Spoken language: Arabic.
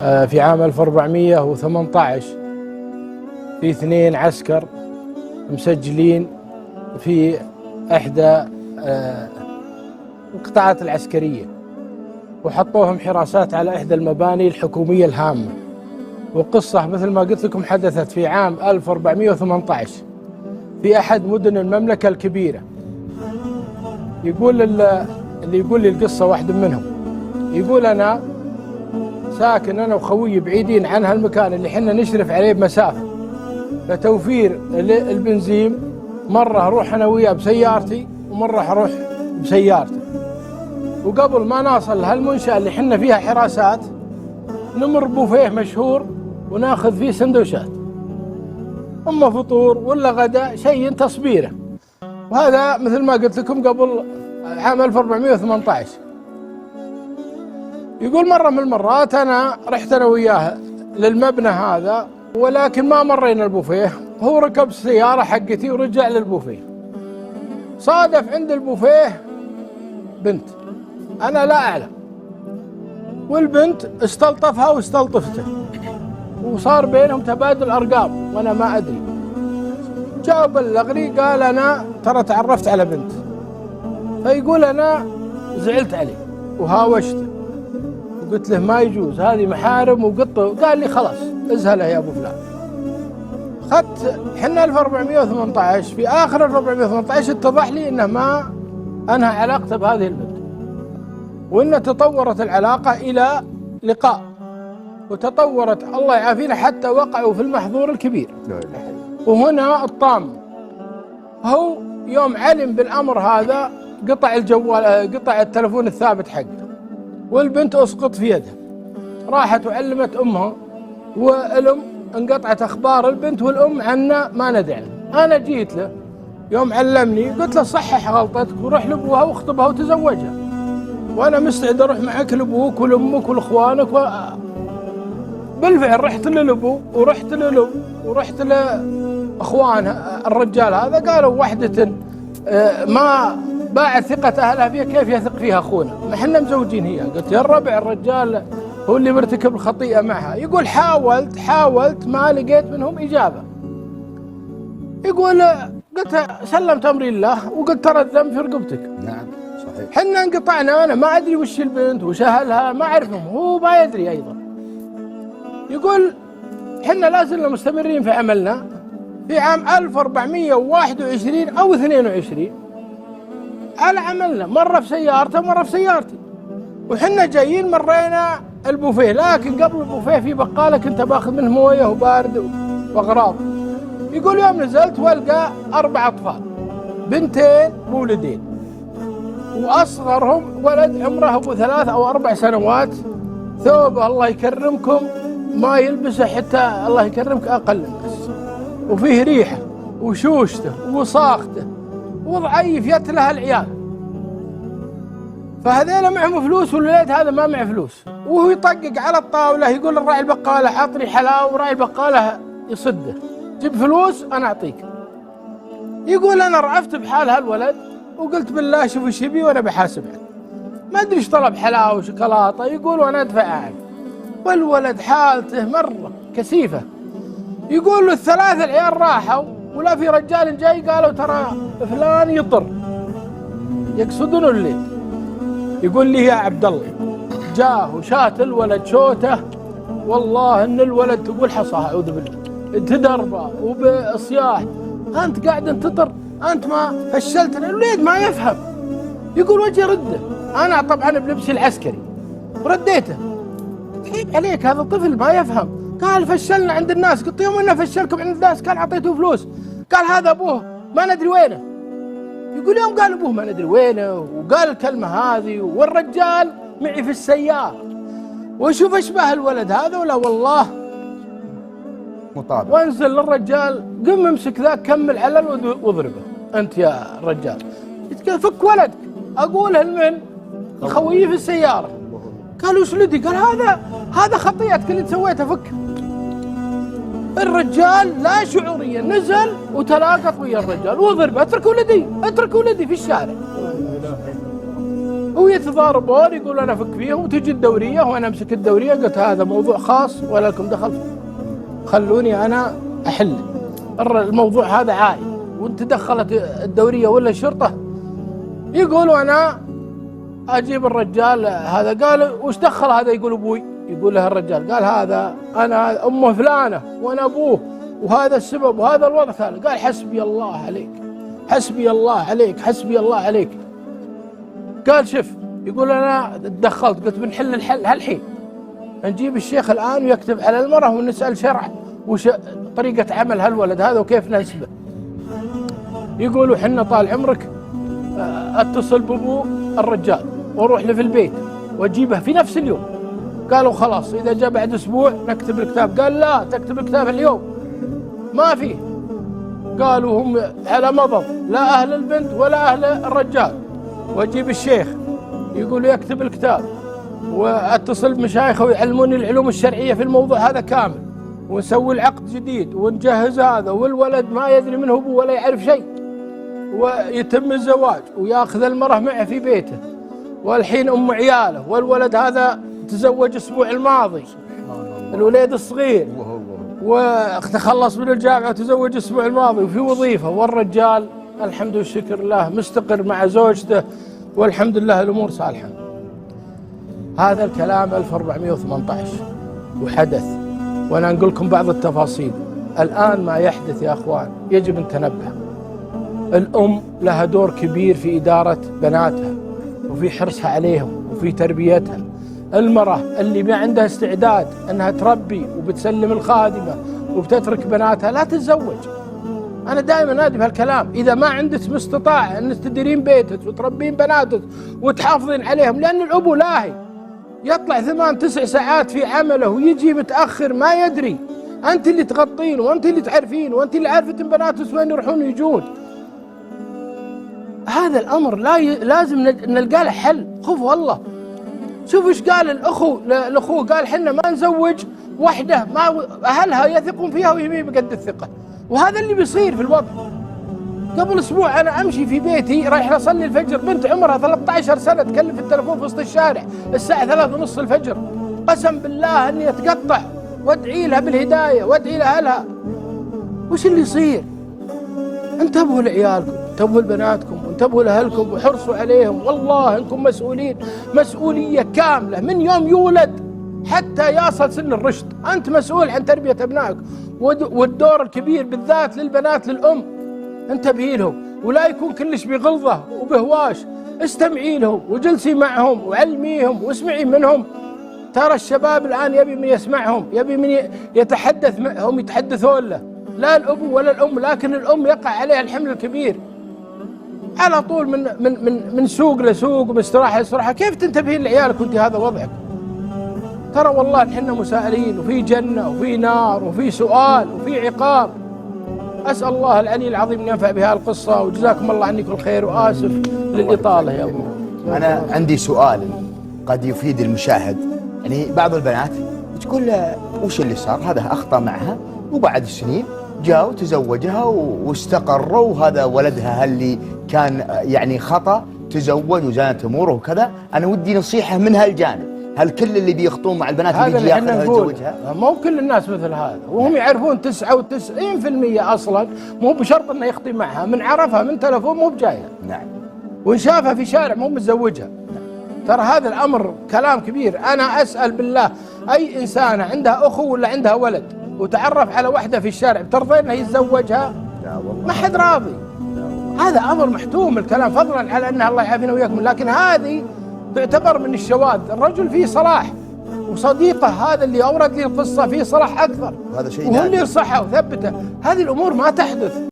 في عام 1418 في 2 عسكر مسجلين في إحدى القطاعات العسكرية، وحطوهم حراسات على إحدى المباني الحكومية الهامة. وقصة مثل ما قلت لكم حدثت في عام 1418 في أحد مدن المملكة الكبيرة. يقول اللي يقول لي القصة واحد منهم، يقول أنا ساكن أنا وخويي بعيدين عن هالمكان اللي حنا نشرف عليه بمسافة، لتوفير البنزين مرة أروح أنا وياه بسيارتي ومرة أروح بسيارتي. وقبل ما نصل لهالمنشأة اللي حنا فيها حراسات نمر بوفيه مشهور وناخذ فيه سندوتشات، أما فطور ولا غدا شيء تصبيره. وهذا مثل ما قلت لكم قبل عام 1418. يقول مرة من المرات أنا رحت أنا وياه للمبنى هذا، ولكن ما مرينا البوفيه، هو ركب السيارة حقتي ورجع للبوفيه. صادف عند البوفيه بنت أنا لا أعلم، والبنت استلطفها واستلطفته، وصار بينهم تبادل أرقام وأنا ما أدري. جاء بلغني قال أنا ترى تعرفت على بنت، فيقول أنا زعلت عليه وهاوشته وقلت له ما يجوز، هذه محارم وقطه. قال لي خلاص ازهله يا ابو فلان. اخذت حنا 1418 في اخر 1418 اتضح لي انه ما انهى علاقته بهذه البنت، وان تطورت العلاقه الى لقاء، وتطورت الله يعافينا حتى وقعوا في المحظور الكبير. وهنا الطام هو يوم علم بالامر هذا قطع الجوال، قطع التلفون الثابت حقه، والبنت اسقط في يدها. راحت وعلمت امها، والام انقطعت اخبار البنت والام عنا ما ندري عنها. انا جيت له يوم علمني قلت له صحح غلطتك وروح لابوها واخطبها وتزوجها، وانا مستعد اروح معك لابوك ولامك ولاخوانك بالفعل رحت للابو ورحت للام ورحت لاخوانها. الرجال هذا قالوا وحده ما باعت ثقة أهلها فيها، كيف يثق فيها أخونا؟ ما احنا مزوجين هي. قلت يا الربع الرجال هو اللي مرتكب الخطيئة معها. يقول حاولت ما لقيت منهم إجابة. يقول قلت سلمت أمري الله وقلت ترى الذنب في رقبتك. نعم صحيح. حنا انقطعنا، أنا ما أدري وش البنت وش أهلها ما أعرفهم، هو ما يدري أيضا. يقول حنا لا زلنا مستمرين في عملنا. في عام 1421 أو 22 على عملنا، مرة في سيارته مرة في سيارتي، وحنا جايين مرينا البوفيه، لكن قبل البوفيه في بقالة كنت باخذ منه مويه وبارد واغراض. يقول يوم نزلت والقى 4 أطفال، 2 مولدين، واصغرهم ولد عمره ابو 3 أو 4 سنوات، ثوبه الله يكرمكم ما يلبسه حتى الله يكرمك اقل الناس، وفيه ريحه وشوشته وصاخته وضعيف يتله العيال. فهذيلا معهم فلوس والولد هذا ما معه فلوس، وهو يطقق على الطاوله يقول الراعي البقاله عطني حلاوه، وراعي البقاله يصده جيب فلوس انا اعطيك. يقول انا رعفت بحال هالولد وقلت بالله شوف ايش يبي وانا بحاسب عنه، ما ادري ايش طلب حلاوه وشوكولاته. يقول وانا ادفع عنه، والولد حالته مره كثيفه. يقول له ال3 العيال راحوا ولا في رجال جاي قالوا ترى فلان يطر، يقصدون الليل. يقول لي يا عبد الله جاه وشات الولد شوته، والله ان الولد تقول حصاه اعوذ بالله، تدربه وبصياح، انت قاعد تطر، انت ما فشلتنا. الولد ما يفهم. يقول وجه رده، انا طبعا بلبسي العسكري رديته عيب عليك هذا الطفل ما يفهم. قال فشلنا عند الناس. قلت يوم انه فشلكم عند الناس قال اعطيته فلوس. قال هذا ابوه ما ندري وينه. يقول يوم قال ابوه ما ندري وينه وقال الكلمه هذه والرجال معي في السياره، وشوف اشبه الولد هذا ولا والله مطابق. وانزل للرجال قم امسك ذاك كمل علل واضربه انت يا رجال. فك ولدك. اقوله لمن؟ خويه في السياره. قال وش لدي؟ قال هذا خطيئتك اللي سويتها، فك. الرجال لا شعوريا نزل وتلاقط ويا الرجال وضرب اترك ولدي في الشارع. ويتضاربون، يقول أنا أفك فيهم، وتجي الدورية وأنا أمسك الدورية. قلت هذا موضوع خاص ولا لكم دخل، خلوني أنا أحل الموضوع هذا عائل. وانت دخلت الدورية ولا الشرطة يقولوا أنا أجيب الرجال هذا. قال وش دخل هذا؟ يقول أبوي. يقول له الرجال، قال هذا أنا أمه فلانة وأنا أبوه وهذا السبب وهذا الوضع. قال حسبي الله عليك، حسبي الله عليك، حسبي الله عليك. قال شوف، يقول أنا تدخلت، قلت بنحل الحل هالحين، نجيب الشيخ الآن ويكتب على المرأة ونسأل شرع وش طريقة عمل هالولد هذا وكيف نسبه. يقولوا حنا طال عمرك اتصل بابو الرجال واروح له في البيت واجيبه في نفس اليوم. قالوا خلاص اذا جاء بعد اسبوع نكتب الكتاب. قال لا، تكتب الكتاب اليوم ما فيه. قالوا هم على مضض، لا اهل البنت ولا اهل الرجال. واجيب الشيخ يقول يكتب الكتاب، واتصل بمشايخه ويعلموني العلوم الشرعيه في الموضوع هذا كامل، ونسوي العقد جديد ونجهز هذا، والولد ما يدري منه ابوه ولا يعرف شيء، ويتم الزواج وياخذ المرأة معه في بيته. والحين أم عياله، والولد هذا تزوج الأسبوع الماضي الوليد الصغير، وتخلص من الجامعة وتزوج الأسبوع الماضي وفي وظيفة. والرجال الحمد والشكر لله مستقر مع زوجته والحمد لله الأمور صالحة. هذا الكلام 1418 وحدث، وأنا أقول لكم بعض التفاصيل. الآن ما يحدث يا أخوان يجب أن تنبه. الأم لها دور كبير في إدارة بناتها وفي حرصها عليهم وفي تربيتها. المرأة اللي ما عندها استعداد أنها تربي وبتسلم الخادمة وبتترك بناتها لا تتزوج. أنا دائما نادي بهالكلام. إذا ما عندك مستطاع أنك تديرين بيتك وتربين بناتك وتحافظين عليهم، لأن الأبو لاهي يطلع 8-9 ساعات في عمله ويجي متأخر ما يدري. أنت اللي تغطين وأنت اللي تعرفين وأنت اللي عارفة بناتك وين يروحون ويجون. هذا الأمر لازم نلقى له حل. خوف والله. شوف ايش قال الأخوه، قال حنا ما نزوج وحده ما أهلها يثقون فيها وهي بقد الثقة. وهذا اللي بيصير في الوضع. قبل أسبوع أنا أمشي في بيتي رايح أصلي الفجر، بنت عمرها 13 سنة تكلم في التلفون في وسط الشارع الساعة 3:30 الفجر. قسم بالله أني أتقطع وأدعي لها بالهداية وأدعي لأهلها. وش اللي يصير؟ انتبهوا لعيالكم، انتبهوا لبناتكم، وانتبهوا لأهلكم وحرصوا عليهم. والله انكم مسؤولين مسؤولية كاملة من يوم يولد حتى يصل سن الرشد. أنت مسؤول عن تربية أبنائك، والدور الكبير بالذات للبنات للأم. انتبهي لهم ولا يكون كلش بغلظة وبهواش. استمعي لهم وجلسي معهم وعلميهم واسمعي منهم. ترى الشباب الآن يبي من يسمعهم، يبي من يتحدث معهم يتحدثون له، لا الأب ولا الأم. لكن الأم يقع عليها الحمل الكبير على طول من سوق لسوق ومن استراحة لاستراحة. كيف تنتبهين لعيالك وانت هذا وضعك؟ ترى والله نحن مسائلين، وفي جنة وفي نار وفي سؤال وفي عقاب. أسأل الله العلي العظيم أن ينفع بها القصة، وجزاكم الله عني كل خير، وآسف للإطالة يا أبو. أنا عندي سؤال قد يفيد المشاهد. يعني بعض البنات تقول وش اللي صار؟ هذا أخطأ معها وبعد سنين جاء وتزوجها واستقروا، وهذا ولدها اللي كان يعني خطأ تزوج وزانت أموره وكذا. أنا ودي نصيحة من هالجانب. هل كل اللي بيخطون مع البنات اللي بيجي ياخذها يتزوجها؟ مو كل الناس مثل هذا، وهم يعرفون 99% أصلا مو بشرط أنه يخطي معها. من عرفها من تلفون مو بجايها. نعم. وإن شافها في شارع مو متزوجها. ترى هذا الأمر كلام كبير. أنا أسأل بالله أي إنسانة عندها أخو ولا عندها ولد وتعرف على واحدة في الشارع بترضى أنه يتزوجها؟ لا والله ما حد راضي. هذا أمر محتوم الكلام، فضلا على أن الله يعافينا وياكم. لكن هذه تعتبر من الشواذ. الرجل فيه صلاح، وصديقه هذا اللي أورد لي القصة فيه صلاح أكثر، هذا شيء وهو اللي يصحه وثبته. هذه الأمور ما تحدث.